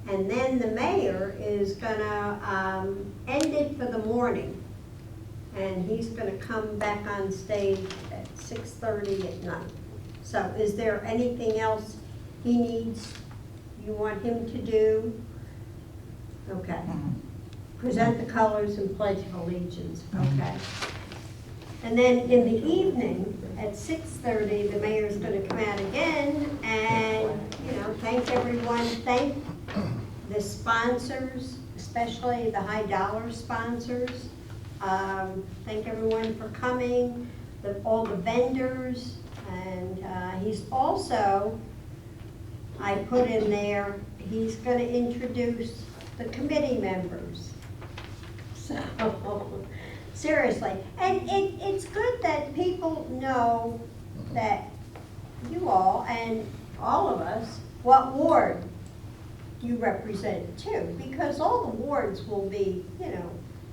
And then the mayor is gonna end it for the morning. And he's gonna come back on stage at 6:30 at night. So is there anything else he needs, you want him to do? Okay. Present the colors and pledge of allegiance, okay. And then in the evening, at 6:30, the mayor's gonna come out again and, thank everyone, thank the sponsors, especially the high dollar sponsors. Thank everyone for coming, all the vendors, and he's also, I put in there, he's gonna introduce the committee members. So, seriously, and it's good that people know that you all and all of us, what ward you represent too, because all the wards will be,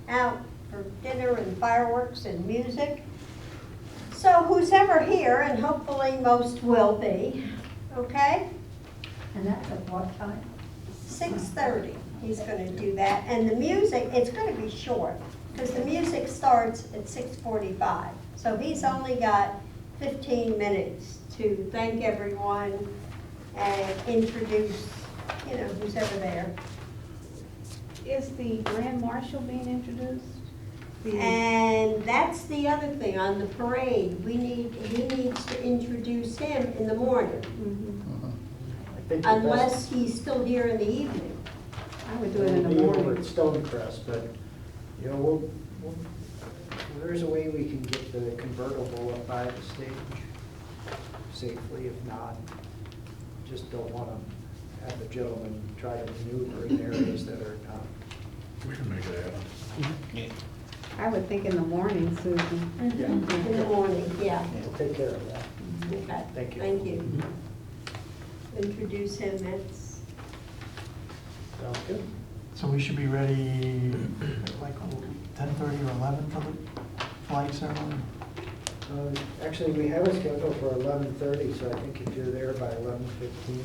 out for dinner and fireworks and music. So who's ever here, and hopefully most will be, okay? And that's at what time? 6:30, he's gonna do that, and the music, it's gonna be short, because the music starts at 6:45. So he's only got 15 minutes to thank everyone and introduce, who's ever there. Is the Grand Marshal being introduced? And that's the other thing, on the parade, he needs to introduce him in the morning, I think the best- unless he's still here in the evening. I would do it in the We'll be over morning. at Stonecrest, but, there's a way we can get the convertible up by the stage safely. If not, just don't want to have the gentleman try to maneuver in areas that are not. We can make it happen. I would think in the morning, Susan. Yeah. In the morning, yeah. We'll take care of that. Okay. Thank you. Thank you. Introduce him, that's, Sounds good. So we should be ready like 10:30 or 11 for the flag ceremony? Actually, we have it scheduled for 11:30, so I think if you're there by 11:15.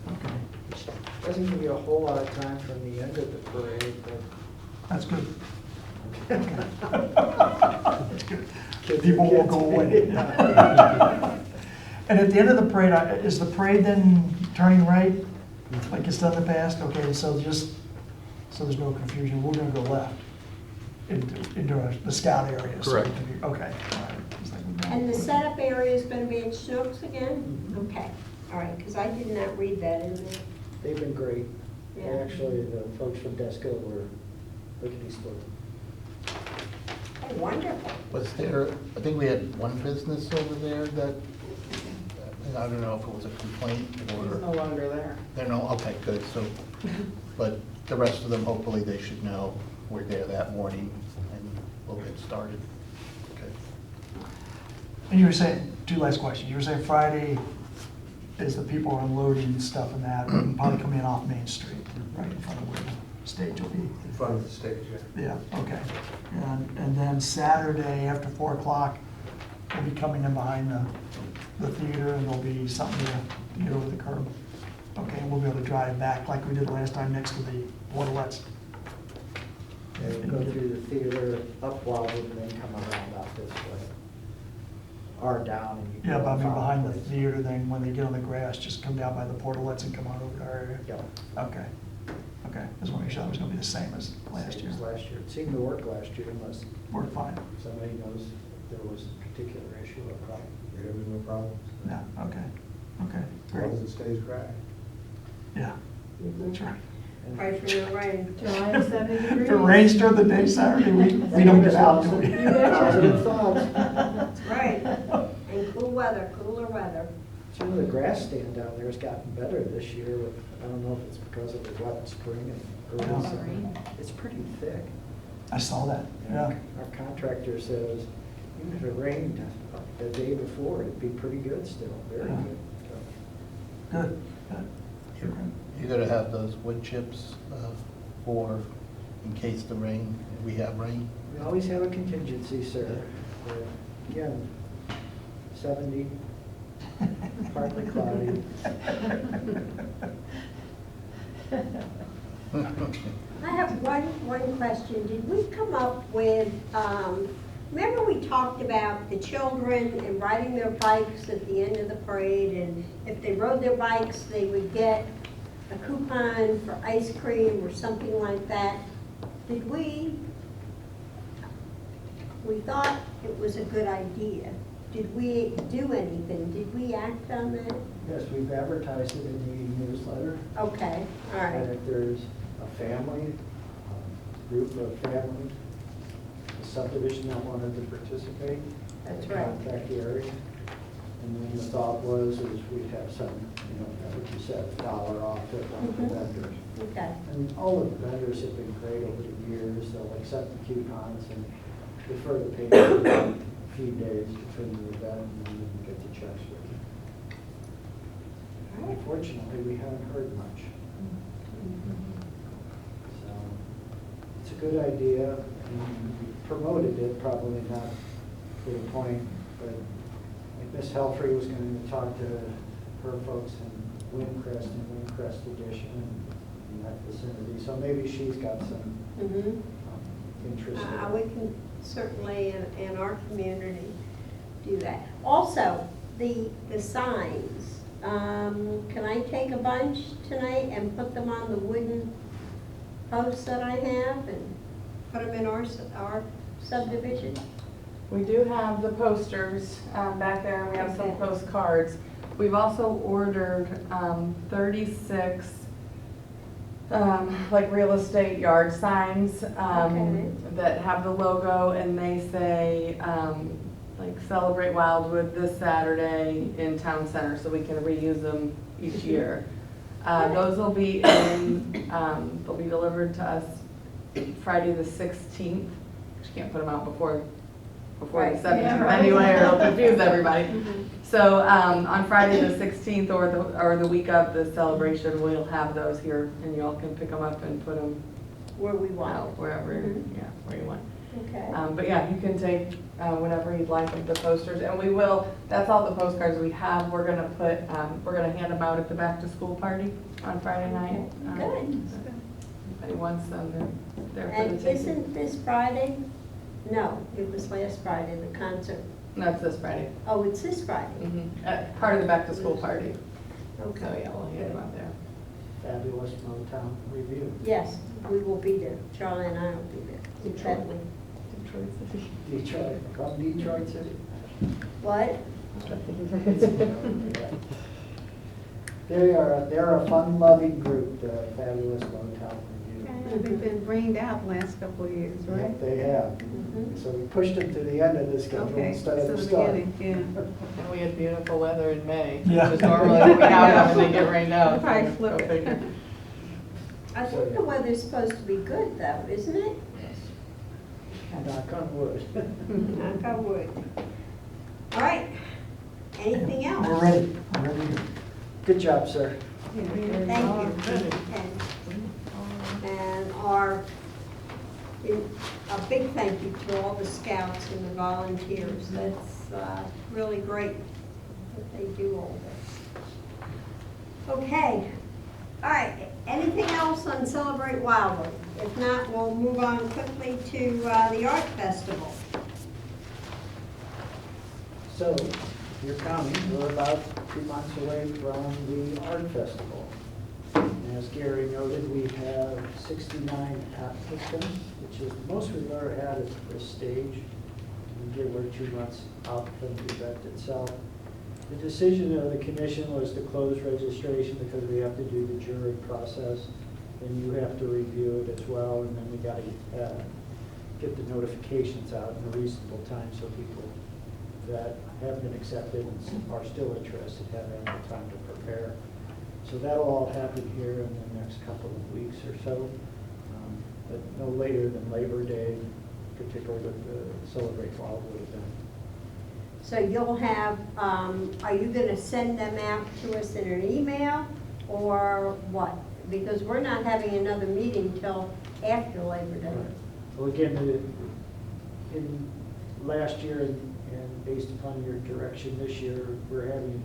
Okay, Doesn't give you a whole lot of time from the end of the parade, but. that's good. That's good. Kids are People will kids. go away. And at the end of the parade, is the parade then turning right, like it's done in the past? Okay, so there's no confusion, we're gonna go left into the scout area. so Correct. we can be- Okay. all right. It's like we're and the going- setup area is gonna be at Schnucks again? Okay, all right, because I did not read that in there. They've been great. Yeah. Actually, the folks from Desco were lickety-split. Oh, wonderful. Was there, I think we had one business over there that, I don't know if it was a complaint He's no or, longer there. they're no, okay, good, so, but the rest of them, hopefully they should know we're there that morning and we'll get started. Okay. And you were saying, two last questions, you were saying Friday is the people unloading stuff and that, and probably coming in off Main Street, right in front of where the stage will be. In front of the stage, yeah. Yeah, okay. And then Saturday after 4 o'clock, we'll be coming in behind the theater and there'll be something to get over the curb. Okay, and we'll be able to drive back like we did last time next to the Portalets. And go through the theater, up Wildwood, and then come around out this way. Or down and you. Yeah, but I mean go behind the place. theater, then when they get on the grass, just come down by the Portalets and come on over to our area. Yeah. Okay, okay. Just want to make sure that was going to be the same as last Same year. as last year. It seemed to work last year unless Worked fine. somebody knows there was a particular issue or problem. There was no problem. Yeah, okay, okay, As great. long as it stays dry. Yeah, that's right. And- Pray for no rain. July is 70 degrees. If it rains during the day Saturday, we don't get out, do we? Positive thoughts. That's right. And cool weather, cooler weather. Some of the grass stand down there has gotten better this year, but I don't know if it's because of the wet spring and early Yeah. summer. It's pretty thick. I saw that, yeah. Our contractor says, even if it rained the day before, it'd be pretty good still, very Yeah. good. Good, good. You're gonna have those wood chips for, in case the rain, we have rain? We always have a contingency, sir. Again, 70, partly cloudy. I have one question. Did we come up with, remember we talked about the children and riding their bikes at the end of the parade, and if they rode their bikes, they would get a coupon for ice cream or something like that? Did we thought it was a good idea. Did we do anything? Did we act on that? Yes, we've advertised it in the newsletter. Okay, all right. And if there's a family, group of family, a subdivision that wanted to participate, That's they right. contact the area. And then the thought was is we'd have some, like you said, $1 off at one of the vendors. Okay. And all of the vendors have been great over the years. They'll accept the coupons and defer the payment for a few days between the event and then you can get the checks with you. Unfortunately, we haven't heard much. So it's a good idea, and we promoted it, probably not to the point, but like Miss Helfrey was going to talk to her folks in Windcrest and Windcrest Edition in that vicinity, so maybe she's got some interest in it. We can certainly in our community do that. Also, the signs. Can I take a bunch tonight and put them on the wooden posts that I have and put them in our subdivision? We do have the posters back there, and we have some postcards. We've also ordered 36 like real estate yard signs that have the logo, and they say like Celebrate Wildwood this Saturday in Town Center, so we can reuse them each year. Those will be in, they'll be delivered to us Friday the 16th. You can't put them out before the 17th anyway, or it'll confuse everybody. So on Friday the 16th or the week of the celebration, we'll have those here, and y'all can pick them up and put them where we want, out, wherever, where you want. Okay. But yeah, you can take whatever you'd like of the posters, and we will. That's all the postcards we have. We're gonna put, we're gonna hand them out at the back to school party on Friday night. Good. If anyone wants them, they're for the And taking. isn't this Friday? No, it was last Friday, the concert. No, it's this Friday. Oh, it's this Friday. Part of the back to school party. Okay. So yeah, we'll hand them out there. Fabulous Motown review. Yes, we will be there. Charlie and I will be there. Detroit. Detroit, come Detroit City. What? They're a fun-loving group, the Fabulous Motown Review. They've been rained out the last couple of years, right? Yep, they have. So we pushed them to the end of the schedule Okay, instead of so the the start. beginning, yeah. And we had beautiful weather in May, Yeah. which is normally we have them and they get rained out. Probably so flip go it. figure. I think the weather's supposed to be good though, isn't it? Knock on wood. Knock on wood. All right. Anything else? We're ready. We're ready. Good job, sir. Thank you. And a big thank you to all the scouts and the volunteers. That's really great that they do all this. Okay. All right. Anything else on Celebrate Wildwood? If not, we'll move on quickly to the Art Festival. So, if you're counting, we're about 2 months away from the Art Festival. And as Gary noted, we have 69 applicants, which is the most we've ever had at this stage. Again, we're 2 months out from the event itself. The decision of the commission was to close registration because we have to do the jury process, and you have to review it as well, and then we got to get the notifications out in a reasonable time so people that have been accepted and are still interested have ample time to prepare. So that'll all happen here in the next couple of weeks or so, but no later than Labor Day, particularly with the Celebrate Wildwood event. So you'll have, are you going to send them out to us in an email or what? Because we're not having another meeting till after Labor Day. Well, again, in last year and based upon your direction this year, we're having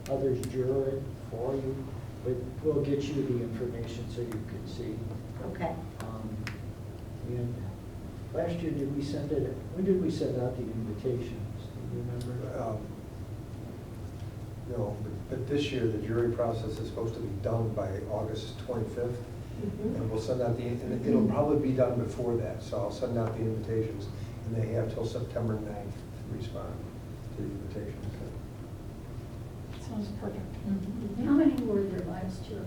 others juror it for you. But we'll get you the information so you can see. Okay. And last year, did we send it, when did we send out the invitations? Do you remember? No, but this year, the jury process is supposed to be done by August 25th. And we'll send out and it'll probably be done before that, so I'll send out the invitations. And they have till September 9th to respond to the invitations. Sounds perfect. How many were there last year?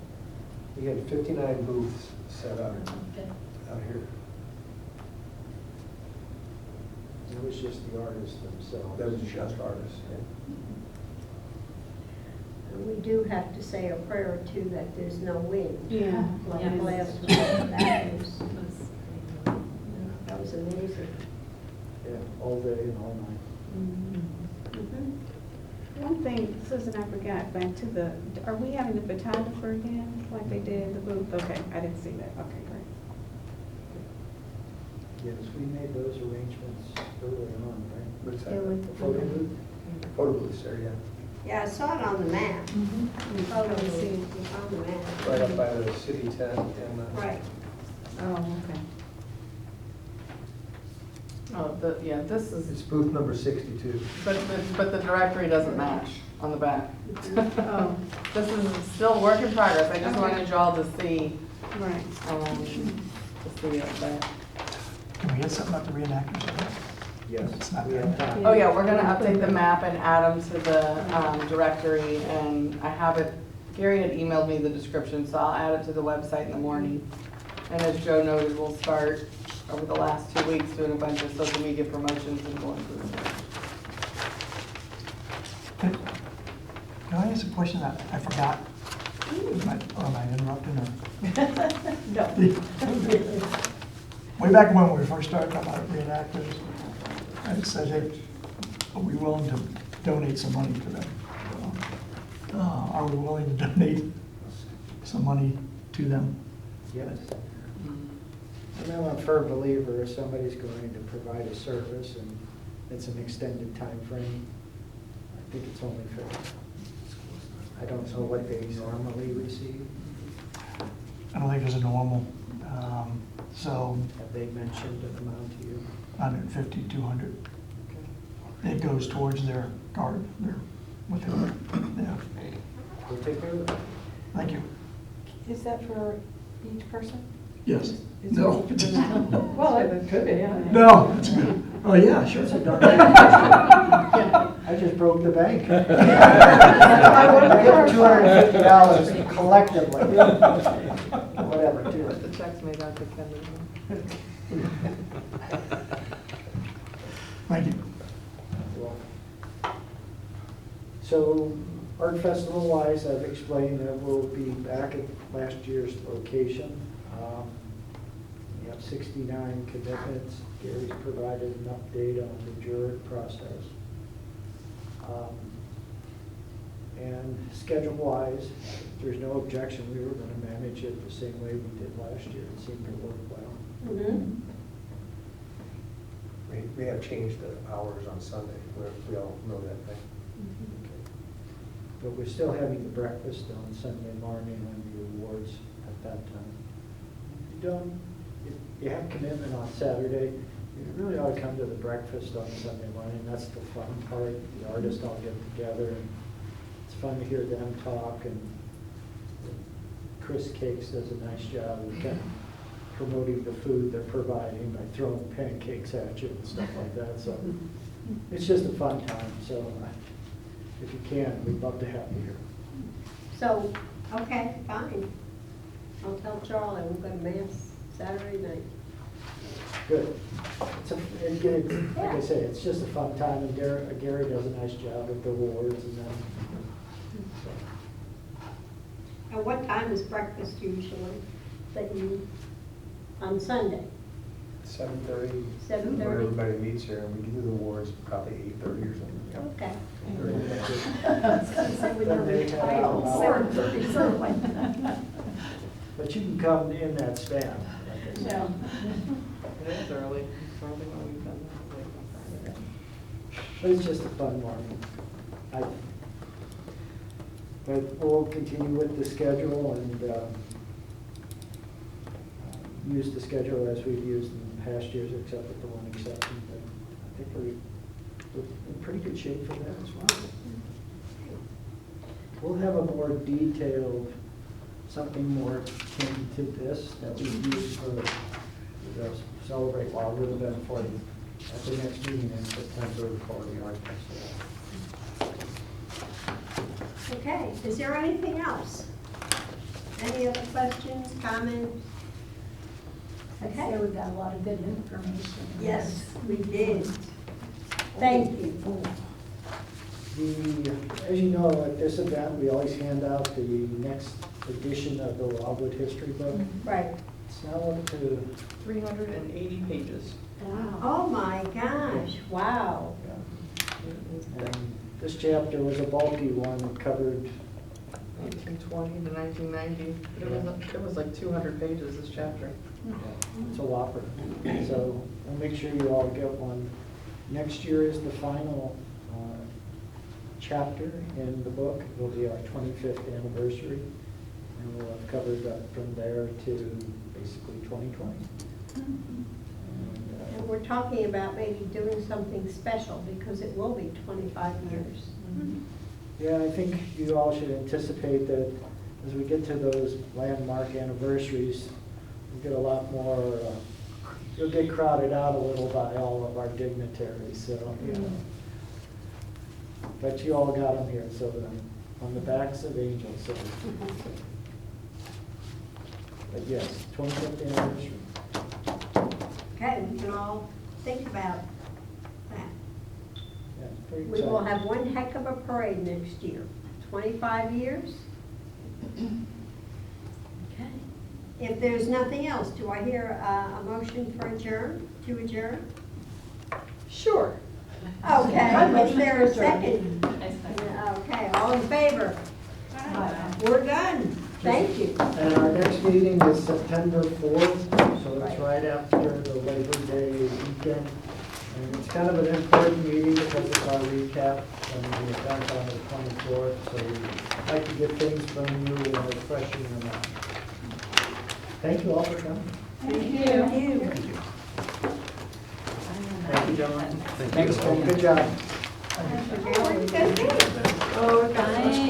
We had 59 booths set up Okay. out here. It was just the artists themselves. That was just artists, yeah. And we do have to say a prayer too that there's no wind. Yeah. Like Yes. last week, that was amazing. Yeah, all day and all night. One thing, Susan, I forgot, back to the, are we having the photographer again, like they did in the booth? Okay, I didn't see that. Okay, great. Yes, we made those arrangements early on, right? What's Yeah, that? with the Photo booth? Photo booths there, yeah. Yeah, I saw it on the map. Photo I see. booth on the map. Right up by the city tent and. Right. Oh, okay. Oh, yeah, this It's is, booth number 62. but the directory doesn't match on the back. Oh, This is still work in progress. I just Okay. wanted y'all to see, right. to see it back. Can we get something up to reenactors? Yes. It's not we have bad. time. Oh, yeah, we're gonna update the map and add them to the directory, and I have it, Gary had emailed me the description, so I'll add it to the website in the morning. And as Joe noted, we'll start over the last 2 weeks doing a bunch of social media promotions and going through them. Can I ask a question that I forgot? Am I interrupting or? No. Way back when we first started talking about reenactors, it said, hey, are we willing to donate some money to them? Are we willing to donate some money to them? Yes. And I'm a firm believer if somebody's going to provide a service and it's an extended time frame, I think it's only fair. I don't know what they normally receive. I don't think there's a normal, so Have they mentioned an amount to you? 150, 200. Okay. It goes towards their guard, what they, yeah. We'll take care of it. Thank you. Is that for each person? Yes. Is No. Well, it could be, yeah. No, that's good. Oh, yeah, sure. It's a darn I just broke the bank. I wouldn't I give $250 collectively. Whatever, too. The check's made out to Kendall. Thank you. So, Art Festival wise, I've explained that we'll be back at last year's location. We have 69 commitments. Gary's provided an update on the jury process. And schedule-wise, if there's no objection, we were going to manage it the same way we did last year. It seemed to work well. We have changed the hours on Sunday. We all know that, right? Okay. But we're still having the breakfast on Sunday morning and the awards at that time. If you have commitment on Saturday, you really ought to come to the breakfast on Sunday morning. That's the fun part. The artists all get together, and it's fun to hear them talk. And Chris Cakes does a nice job of kind of promoting the food they're providing by throwing pancakes at you and stuff like that. So it's just a fun time. So if you can, we'd love to have you here. So, okay, fine. I'll tell Charlie we're going to mass Saturday night. Good. Like I say, it's just a fun time, and Gary does a nice job with the awards and then. And what time is breakfast usually that you, on Sunday? 7:30. 7:30? Where everybody meets here, and we can do the awards probably 8:30 or something. Okay. I was gonna say we don't Then need they have, titles, 7:30 certainly. But you can come in that span. like I said. Yeah. It is early, it's early when we've done that late on Saturday. But it's just a fun morning. But we'll continue with the schedule and use the schedule as we've used in past years, except with the one exception. But I think we're in pretty good shape for that as well. We'll have a more detailed, something more akin to this that we use for the Celebrate Wildwood event for you at the next meeting in September for the art festival. Okay, is there anything else? Any other questions, comments? I'd say we got a lot of good information. Yes, we did. Thank you. As you know, at this event, we always hand out the next edition of the Wildwood History book. Right. It's now up to 380 pages. Wow. Oh, my gosh, wow. And this chapter was a bulky one. It covered 1920 to 1990. It was like 200 pages, this chapter. It's a whopper. So we'll make sure you all get one. Next year is the final chapter in the book. It'll be our 25th anniversary. And we'll have covered up from there to basically 2020. And we're talking about maybe doing something special because it will be 25 years. Yeah, I think you all should anticipate that as we get to those landmark anniversaries, we'll get a lot more, you'll get crowded out a little by all of our dignitaries, so, you know. But you all got them here, so on the backs of angels, so. But yes, 25th anniversary. Okay, we can all think about that. Yeah, pretty We will exciting. have one heck of a parade next year. 25 years? Okay. If there's nothing else, do I hear a motion for to adjourn? Sure. Okay, is there a second? Okay, all in favor? We're done. Thank you. And our next meeting is September 4th, so it's right after the Labor Day weekend. And it's kind of an important meeting because it's our recap and the event on the 24th, so we'd like to get things from you when it's fresh in your mind. Thank you all for coming. Thank you. Thank you, gentlemen. Thank Thanks, you. Ken. Good job. Oh, we're done.